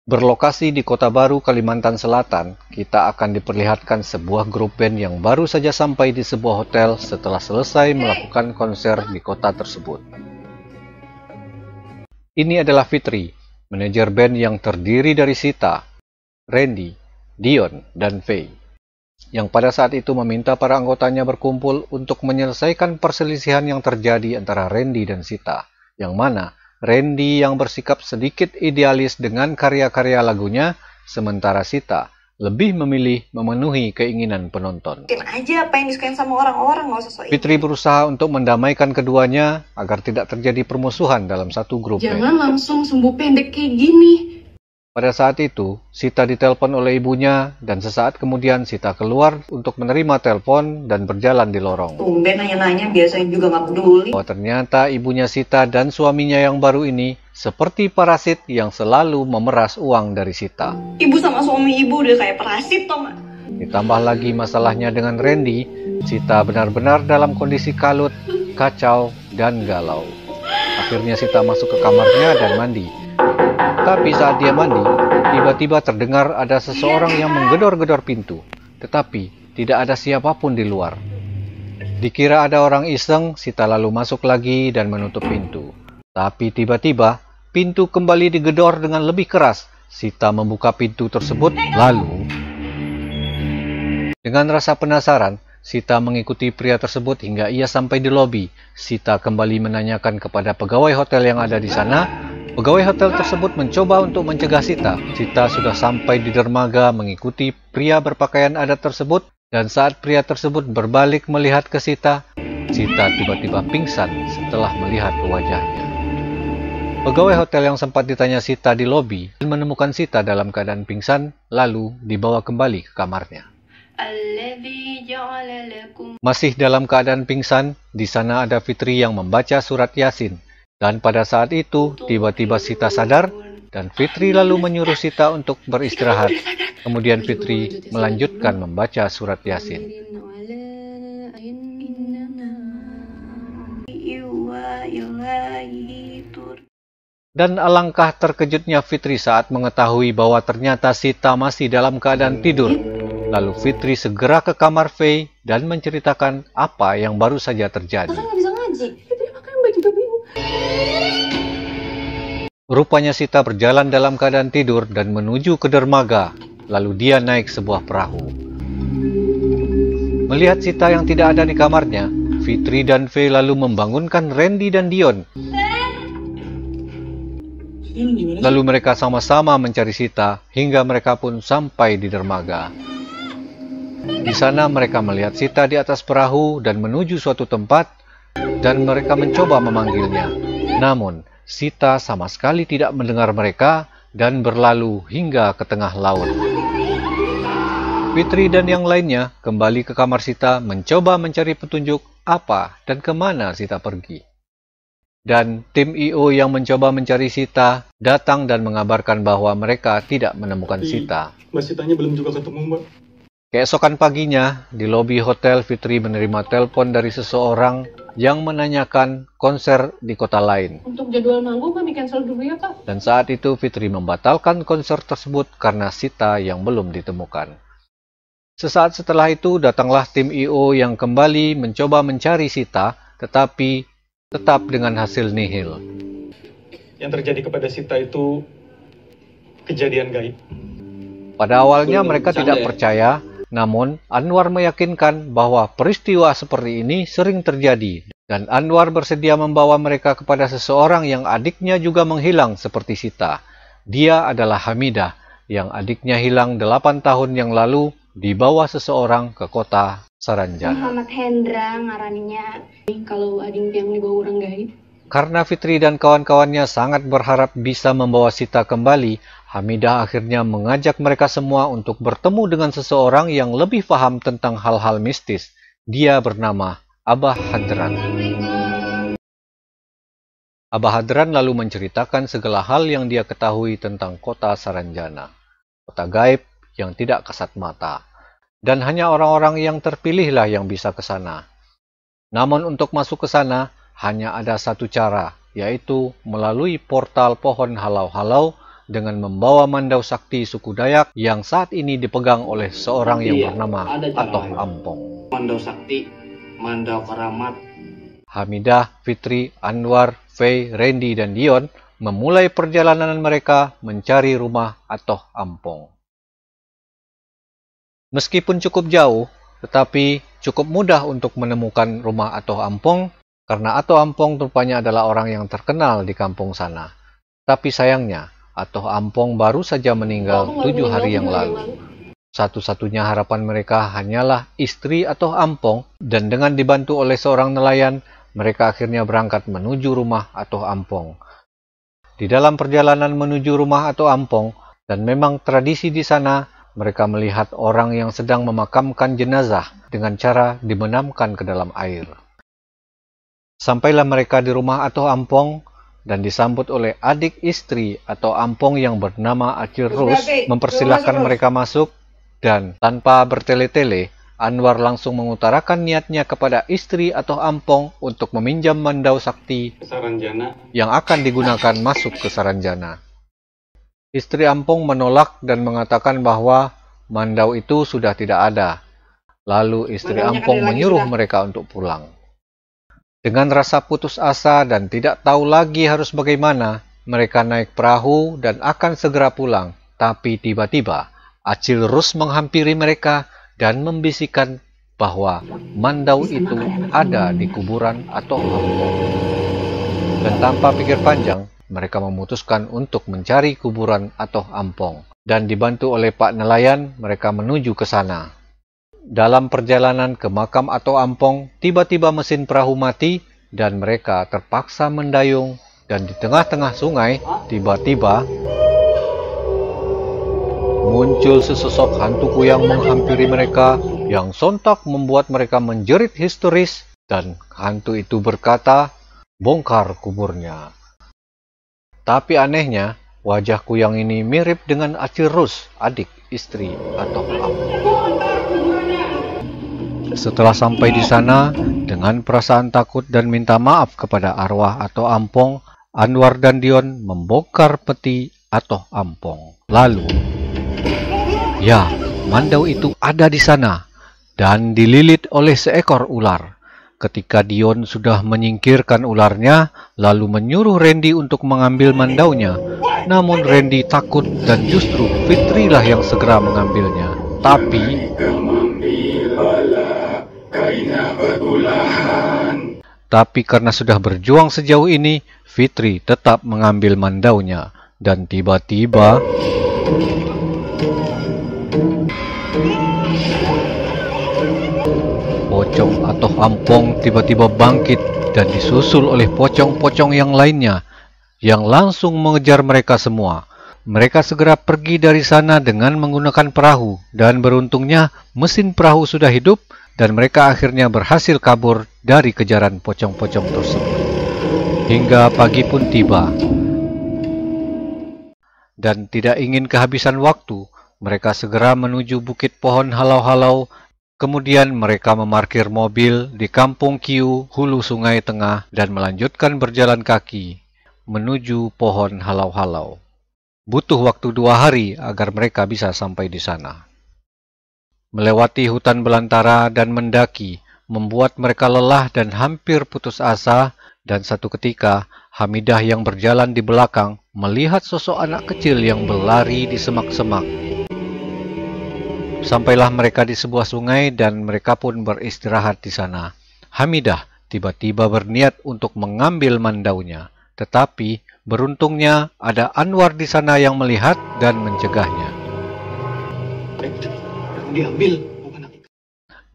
Berlokasi di Kota Baru, Kalimantan Selatan, kita akan diperlihatkan sebuah grup band yang baru saja sampai di sebuah hotel setelah selesai melakukan konser di kota tersebut. Ini adalah Fitri, manajer band yang terdiri dari Sita, Randy, Dion, dan Faye, yang pada saat itu meminta para anggotanya berkumpul untuk menyelesaikan perselisihan yang terjadi antara Randy dan Sita, yang mana Randy yang bersikap sedikit idealis dengan karya-karya lagunya, sementara Sita lebih memilih memenuhi keinginan penonton. Mungkin aja apa yang disukain sama orang-orang, nggak usah sok. Fitri berusaha untuk mendamaikan keduanya agar tidak terjadi permusuhan dalam satu grup band. Jangan langsung sumbu pendek kayak gini. Pada saat itu, Sita ditelepon oleh ibunya dan sesaat kemudian Sita keluar untuk menerima telepon dan berjalan di lorong. Tumben nanya-nanya, biasanya juga nggak peduli. Bahwa ternyata ibunya Sita dan suaminya yang baru ini seperti parasit yang selalu memeras uang dari Sita. Ibu sama suami ibu udah kayak parasit, toh nggak? Ditambah lagi masalahnya dengan Randy, Sita benar-benar dalam kondisi kalut, kacau, dan galau. Akhirnya Sita masuk ke kamarnya dan mandi. Tapi saat dia mandi, tiba-tiba terdengar ada seseorang yang menggedor-gedor pintu. Tetapi tidak ada siapapun di luar. Dikira ada orang iseng, Sita lalu masuk lagi dan menutup pintu. Tapi tiba-tiba, pintu kembali digedor dengan lebih keras. Sita membuka pintu tersebut, lalu dengan rasa penasaran, Sita mengikuti pria tersebut hingga ia sampai di lobi. Sita kembali menanyakan kepada pegawai hotel yang ada di sana. Pegawai hotel tersebut mencoba untuk mencegah Sita. Sita sudah sampai di dermaga mengikuti pria berpakaian adat tersebut, dan saat pria tersebut berbalik melihat ke Sita, Sita tiba-tiba pingsan setelah melihat wajahnya. Pegawai hotel yang sempat ditanya Sita di lobi menemukan Sita dalam keadaan pingsan, lalu dibawa kembali ke kamarnya. Masih dalam keadaan pingsan, di sana ada Fitri yang membaca surat Yasin. Dan pada saat itu, tiba-tiba Sita sadar, dan Fitri lalu menyuruh Sita untuk beristirahat. Kemudian Fitri melanjutkan membaca surat Yasin. Dan alangkah terkejutnya Fitri saat mengetahui bahwa ternyata Sita masih dalam keadaan tidur. Lalu Fitri segera ke kamar Faye dan menceritakan apa yang baru saja terjadi. Rupanya Sita berjalan dalam keadaan tidur dan menuju ke dermaga, lalu dia naik sebuah perahu. Melihat Sita yang tidak ada di kamarnya, Fitri dan Faye lalu membangunkan Randy dan Dion. Lalu mereka sama-sama mencari Sita hingga mereka pun sampai di dermaga. Di sana mereka melihat Sita di atas perahu dan menuju suatu tempat, dan mereka mencoba memanggilnya. Namun, Sita sama sekali tidak mendengar mereka dan berlalu hingga ke tengah laut. Fitri dan yang lainnya kembali ke kamar Sita mencoba mencari petunjuk apa dan kemana Sita pergi. Dan tim I.O. yang mencoba mencari Sita datang dan mengabarkan bahwa mereka tidak menemukan Sita. Mbak Sitanya belum juga ketemu, Mbak. Keesokan paginya, di lobi hotel, Fitri menerima telepon dari seseorang yang menanyakan konser di kota lain. Untuk jadwal manggung kami cancel dulu ya, Pak. Dan saat itu Fitri membatalkan konser tersebut karena Sita yang belum ditemukan. Sesaat setelah itu datanglah tim I.O. yang kembali mencoba mencari Sita, tetapi tetap dengan hasil nihil. Yang terjadi kepada Sita itu kejadian gaib. Pada awalnya mereka tidak percaya, namun Anwar meyakinkan bahwa peristiwa seperti ini sering terjadi, dan Anwar bersedia membawa mereka kepada seseorang yang adiknya juga menghilang seperti Sita. Dia adalah Hamidah, yang adiknya hilang 8 tahun yang lalu dibawa seseorang ke kota Saranjana. Muhammad Hendra ngaraninya Kalau ada yang dibawa orang gaib. Karena Fitri dan kawan-kawannya sangat berharap bisa membawa Sita kembali, Hamidah akhirnya mengajak mereka semua untuk bertemu dengan seseorang yang lebih paham tentang hal-hal mistis. Dia bernama Abah Hadran. Abah Hadran lalu menceritakan segala hal yang dia ketahui tentang kota Saranjana, kota gaib yang tidak kasat mata, dan hanya orang-orang yang terpilihlah yang bisa ke sana. Namun untuk masuk ke sana, hanya ada satu cara, yaitu melalui portal pohon halau-halau dengan membawa mandau sakti suku Dayak yang saat ini dipegang oleh seorang yang bernama Atoh Ampong. Mandau sakti, mandau keramat. Hamidah, Fitri, Anwar, Faye, Randy, dan Dion memulai perjalanan mereka mencari rumah Atoh Ampong. Meskipun cukup jauh, tetapi cukup mudah untuk menemukan rumah Atoh Ampong karena Atoh Ampong rupanya adalah orang yang terkenal di kampung sana. Tapi sayangnya, Atoh Ampong baru saja meninggal 7 hari yang lalu. Satu-satunya harapan mereka hanyalah istri Atoh Ampong, dan dengan dibantu oleh seorang nelayan, mereka akhirnya berangkat menuju rumah Atoh Ampong. Di dalam perjalanan menuju rumah Atoh Ampong, dan memang tradisi di sana, mereka melihat orang yang sedang memakamkan jenazah dengan cara dibenamkan ke dalam air. Sampailah mereka di rumah Atoh Ampong dan disambut oleh adik istri Atoh Ampong yang bernama Acil Rus mempersilahkan mereka masuk, dan tanpa bertele-tele, Anwar langsung mengutarakan niatnya kepada istri Atoh Ampong untuk meminjam mandau sakti Saranjana yang akan digunakan masuk ke Saranjana. Istri Ampong menolak dan mengatakan bahwa mandau itu sudah tidak ada. Lalu istri Ampong menyuruh mereka untuk pulang. Dengan rasa putus asa dan tidak tahu lagi harus bagaimana, mereka naik perahu dan akan segera pulang. Tapi tiba-tiba, Acil Rus menghampiri mereka dan membisikkan bahwa mandau itu ada di kuburan Atoh Ampong. Dan tanpa pikir panjang, mereka memutuskan untuk mencari kuburan Atoh Ampong. Dan dibantu oleh Pak Nelayan, mereka menuju ke sana. Dalam perjalanan ke makam Atoh Ampong, tiba-tiba mesin perahu mati dan mereka terpaksa mendayung, dan di tengah-tengah sungai, tiba-tiba muncul sesosok hantu kuyang menghampiri mereka yang sontak membuat mereka menjerit histeris, dan hantu itu berkata, "Bongkar kuburnya." Tapi anehnya, wajah kuyang ini mirip dengan Acil Rus, adik istri Atoh Ampong. Setelah sampai di sana, dengan perasaan takut dan minta maaf kepada arwah Atoh Ampong, Anwar dan Dion membongkar peti Atoh Ampong. Lalu, ya, mandau itu ada di sana dan dililit oleh seekor ular. Ketika Dion sudah menyingkirkan ularnya, lalu menyuruh Randy untuk mengambil mandaunya. Namun Randy takut dan justru Fitrilah yang segera mengambilnya. Tapi karena sudah berjuang sejauh ini, Fitri tetap mengambil mandaunya. Dan tiba-tiba pocong Atoh Ampong tiba-tiba bangkit dan disusul oleh pocong-pocong yang lainnya yang langsung mengejar mereka semua. Mereka segera pergi dari sana dengan menggunakan perahu, dan beruntungnya mesin perahu sudah hidup dan mereka akhirnya berhasil kabur dari kejaran pocong-pocong tersebut. Hingga pagi pun tiba. Dan tidak ingin kehabisan waktu, mereka segera menuju bukit pohon halau-halau. Kemudian mereka memarkir mobil di Kampung Kiu, hulu Sungai Tengah, dan melanjutkan berjalan kaki menuju pohon halau-halau. Butuh waktu 2 hari agar mereka bisa sampai di sana. Melewati hutan belantara dan mendaki membuat mereka lelah dan hampir putus asa, dan satu ketika Hamidah yang berjalan di belakang melihat sosok anak kecil yang berlari di semak-semak. Sampailah mereka di sebuah sungai dan mereka pun beristirahat di sana. Hamidah tiba-tiba berniat untuk mengambil mandaunya, tetapi beruntungnya ada Anwar di sana yang melihat dan mencegahnya. diambil.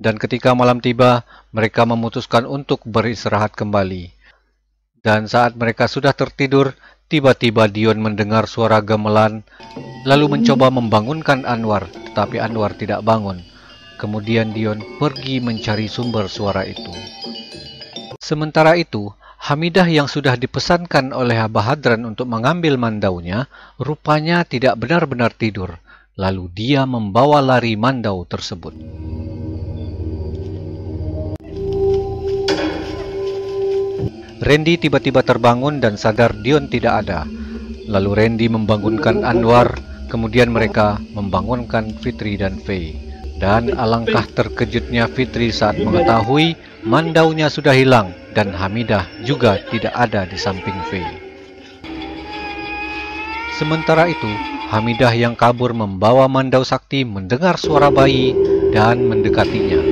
Dan ketika malam tiba, mereka memutuskan untuk beristirahat kembali. Dan saat mereka sudah tertidur, tiba-tiba Dion mendengar suara gamelan, lalu mencoba membangunkan Anwar, tetapi Anwar tidak bangun. Kemudian Dion pergi mencari sumber suara itu. Sementara itu, Hamidah yang sudah dipesankan oleh Abah Hadran untuk mengambil mandaunya, rupanya tidak benar-benar tidur. Lalu dia membawa lari mandau tersebut. Randy tiba-tiba terbangun dan sadar Dion tidak ada. Lalu Randy membangunkan Anwar, kemudian mereka membangunkan Fitri dan Faye. Dan alangkah terkejutnya Fitri saat mengetahui mandaunya sudah hilang dan Hamidah juga tidak ada di samping Faye. Sementara itu, Hamidah yang kabur membawa mandau sakti mendengar suara bayi dan mendekatinya.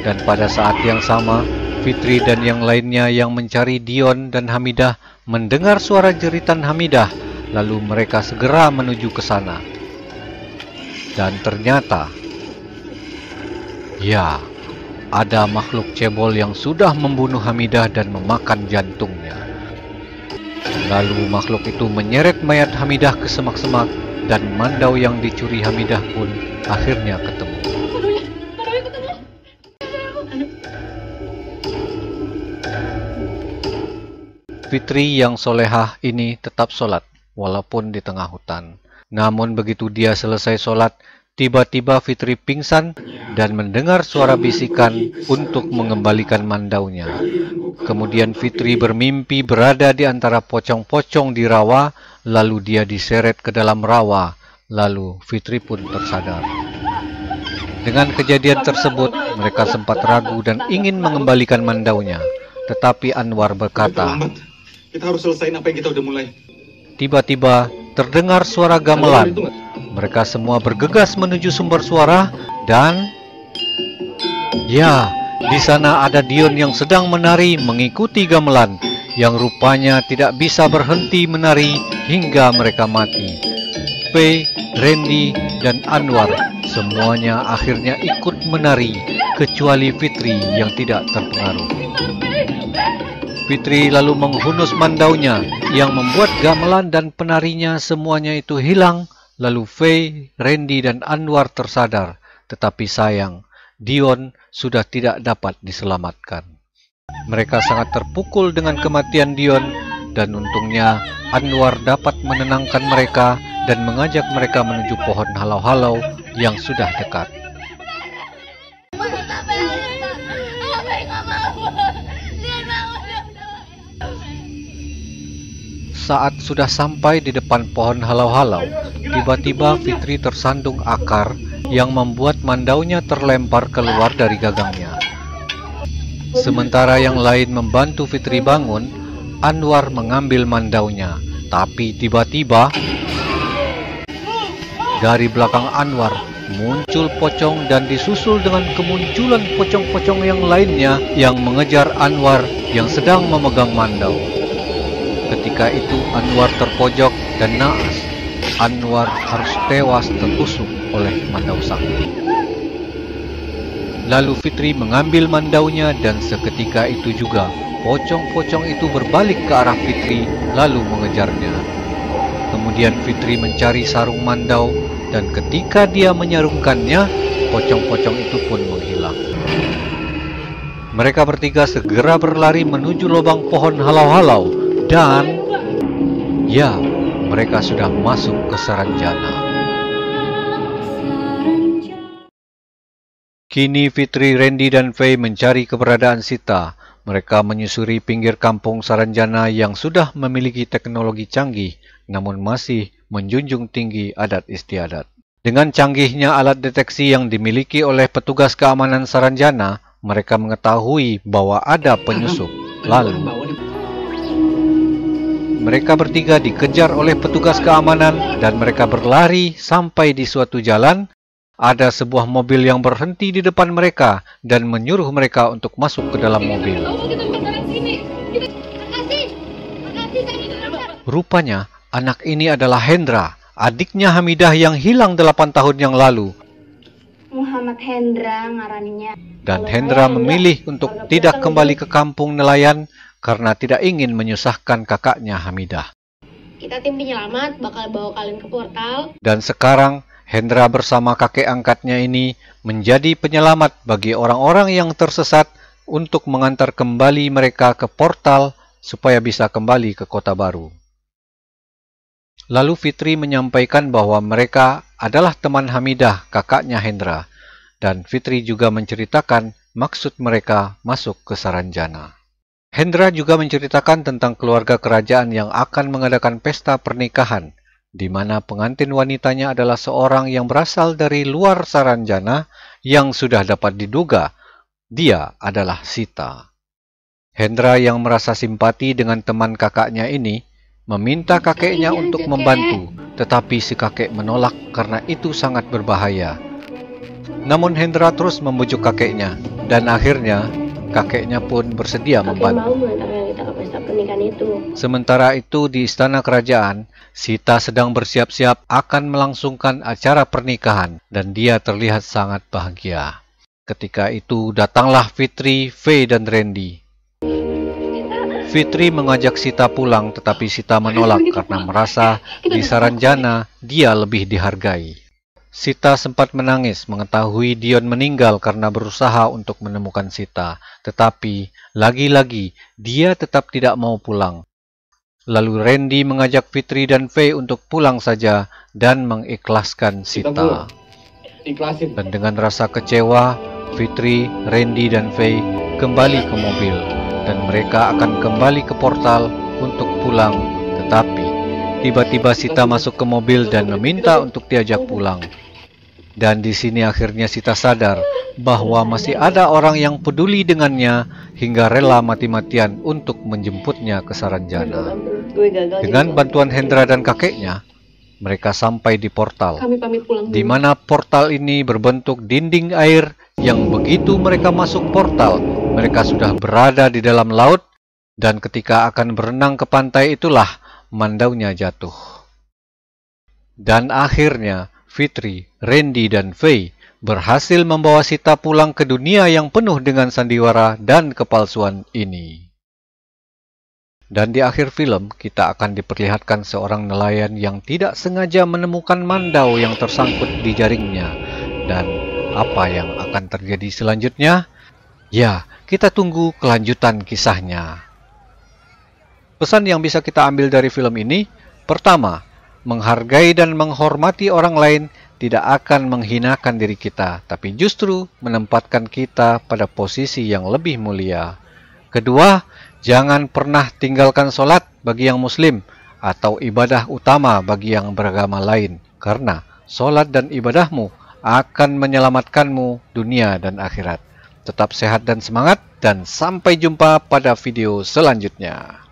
Dan pada saat yang sama, Fitri dan yang lainnya yang mencari Dion dan Hamidah mendengar suara jeritan Hamidah, lalu mereka segera menuju ke sana. Dan ternyata, ya, ada makhluk cebol yang sudah membunuh Hamidah dan memakan jantungnya. Lalu makhluk itu menyeret mayat Hamidah ke semak-semak dan mandau yang dicuri Hamidah pun akhirnya ketemu. Fitri yang solehah ini tetap sholat walaupun di tengah hutan. Namun begitu dia selesai sholat, tiba-tiba Fitri pingsan dan mendengar suara bisikan untuk mengembalikan mandaunya. Kemudian Fitri bermimpi berada di antara pocong-pocong di rawa, lalu dia diseret ke dalam rawa, lalu Fitri pun tersadar. Dengan kejadian tersebut, mereka sempat ragu dan ingin mengembalikan mandaunya. Tetapi Anwar berkata, kita harus selesaiin apa yang kita udah mulai. Tiba-tiba terdengar suara gamelan. Mereka semua bergegas menuju sumber suara dan ya, di sana ada Dion yang sedang menari mengikuti gamelan yang rupanya tidak bisa berhenti menari hingga mereka mati. Faye, Randy, dan Anwar semuanya akhirnya ikut menari kecuali Fitri yang tidak terpengaruh. Fitri lalu menghunus mandaunya yang membuat gamelan dan penarinya semuanya itu hilang. Lalu Faye, Randy, dan Anwar tersadar. Tetapi sayang, Dion sudah tidak dapat diselamatkan. Mereka sangat terpukul dengan kematian Dion dan untungnya Anwar dapat menenangkan mereka dan mengajak mereka menuju pohon halau-halau yang sudah dekat. Saat sudah sampai di depan pohon halau-halau, tiba-tiba Fitri tersandung akar yang membuat mandaunya terlempar keluar dari gagangnya. Sementara yang lain membantu Fitri bangun, Anwar mengambil mandaunya. Tapi tiba-tiba, dari belakang Anwar muncul pocong dan disusul dengan kemunculan pocong-pocong yang lainnya yang mengejar Anwar yang sedang memegang mandau. Ketika itu Anwar terpojok dan naas. Anwar harus tewas tertusuk oleh mandau sakti. Lalu Fitri mengambil mandaunya dan seketika itu juga pocong-pocong itu berbalik ke arah Fitri lalu mengejarnya. Kemudian Fitri mencari sarung mandau dan ketika dia menyarungkannya, pocong-pocong itu pun menghilang. Mereka bertiga segera berlari menuju lubang pohon halau-halau dan ya, mereka sudah masuk ke Saranjana. Kini Fitri, Randy, dan Faye mencari keberadaan Sita. Mereka menyusuri pinggir kampung Saranjana yang sudah memiliki teknologi canggih, namun masih menjunjung tinggi adat istiadat. Dengan canggihnya alat deteksi yang dimiliki oleh petugas keamanan Saranjana, mereka mengetahui bahwa ada penyusup. Lalu, mereka bertiga dikejar oleh petugas keamanan dan mereka berlari sampai di suatu jalan. Ada sebuah mobil yang berhenti di depan mereka dan menyuruh mereka untuk masuk ke dalam mobil. Rupanya anak ini adalah Hendra, adiknya Hamidah yang hilang 8 tahun yang lalu. Muhammad Hendra ngaraninya. Dan Hendra memilih untuk tidak kembali ke kampung nelayan karena tidak ingin menyusahkan kakaknya Hamidah. Kita tim penyelamat bakal bawa kalian ke portal. Dan sekarang Hendra bersama kakek angkatnya ini menjadi penyelamat bagi orang-orang yang tersesat untuk mengantar kembali mereka ke portal supaya bisa kembali ke kota baru. Lalu Fitri menyampaikan bahwa mereka adalah teman Hamidah, kakaknya Hendra. Dan Fitri juga menceritakan maksud mereka masuk ke Saranjana. Hendra juga menceritakan tentang keluarga kerajaan yang akan mengadakan pesta pernikahan, di mana pengantin wanitanya adalah seorang yang berasal dari luar Saranjana yang sudah dapat diduga dia adalah Sita. Hendra yang merasa simpati dengan teman kakaknya ini meminta kakeknya untuk membantu, tetapi si kakek menolak karena itu sangat berbahaya. Namun Hendra terus membujuk kakeknya, dan akhirnya kakeknya pun bersedia membantu. Mau mengantarkan kita ke pesta pernikahan itu. Sementara itu di istana kerajaan, Sita sedang bersiap-siap akan melangsungkan acara pernikahan dan dia terlihat sangat bahagia. Ketika itu datanglah Fitri, Faye, dan Randy. Fitri mengajak Sita pulang, tetapi Sita menolak karena merasa di Saranjana dia lebih dihargai. Sita sempat menangis mengetahui Dion meninggal karena berusaha untuk menemukan Sita, tetapi lagi-lagi dia tetap tidak mau pulang. Lalu Randy mengajak Fitri dan Faye untuk pulang saja dan mengikhlaskan Sita. Ikhlasin. Dan dengan rasa kecewa, Fitri, Randy, dan Faye kembali ke mobil dan mereka akan kembali ke portal untuk pulang, tetapi tiba-tiba Sita masuk ke mobil dan meminta untuk diajak pulang. Dan di sini akhirnya Sita sadar bahwa masih ada orang yang peduli dengannya hingga rela mati-matian untuk menjemputnya ke Saranjana. Dengan bantuan Hendra dan kakeknya, mereka sampai di portal, Kami pamit pulang di dulu. mana portal ini berbentuk dinding air yang begitu mereka masuk portal, mereka sudah berada di dalam laut, dan ketika akan berenang ke pantai itulah mandaunya jatuh. Dan akhirnya Fitri, Randy, dan Faye berhasil membawa Sita pulang ke dunia yang penuh dengan sandiwara dan kepalsuan ini. Dan di akhir film, kita akan diperlihatkan seorang nelayan yang tidak sengaja menemukan mandau yang tersangkut di jaringnya. Dan apa yang akan terjadi selanjutnya? Ya, kita tunggu kelanjutan kisahnya. Pesan yang bisa kita ambil dari film ini, pertama, menghargai dan menghormati orang lain tidak akan menghinakan diri kita, tapi justru menempatkan kita pada posisi yang lebih mulia. Kedua, jangan pernah tinggalkan sholat bagi yang muslim atau ibadah utama bagi yang beragama lain, karena sholat dan ibadahmu akan menyelamatkanmu dunia dan akhirat. Tetap sehat dan semangat, dan sampai jumpa pada video selanjutnya.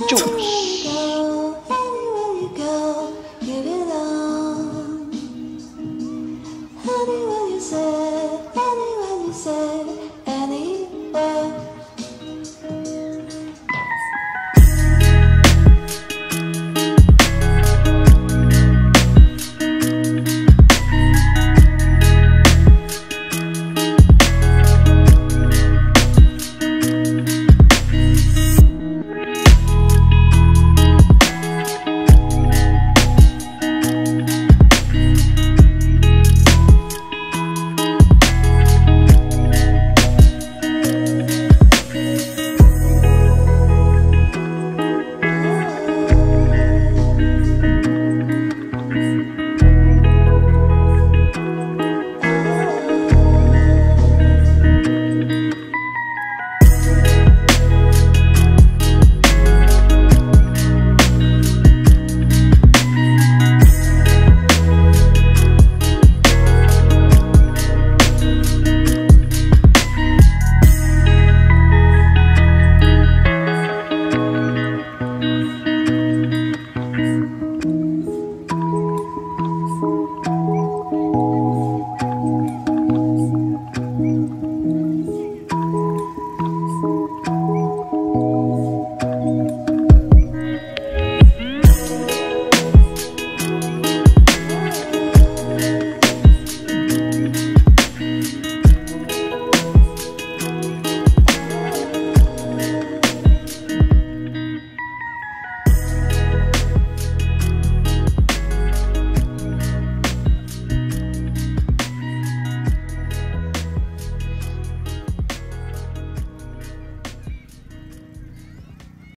Cus!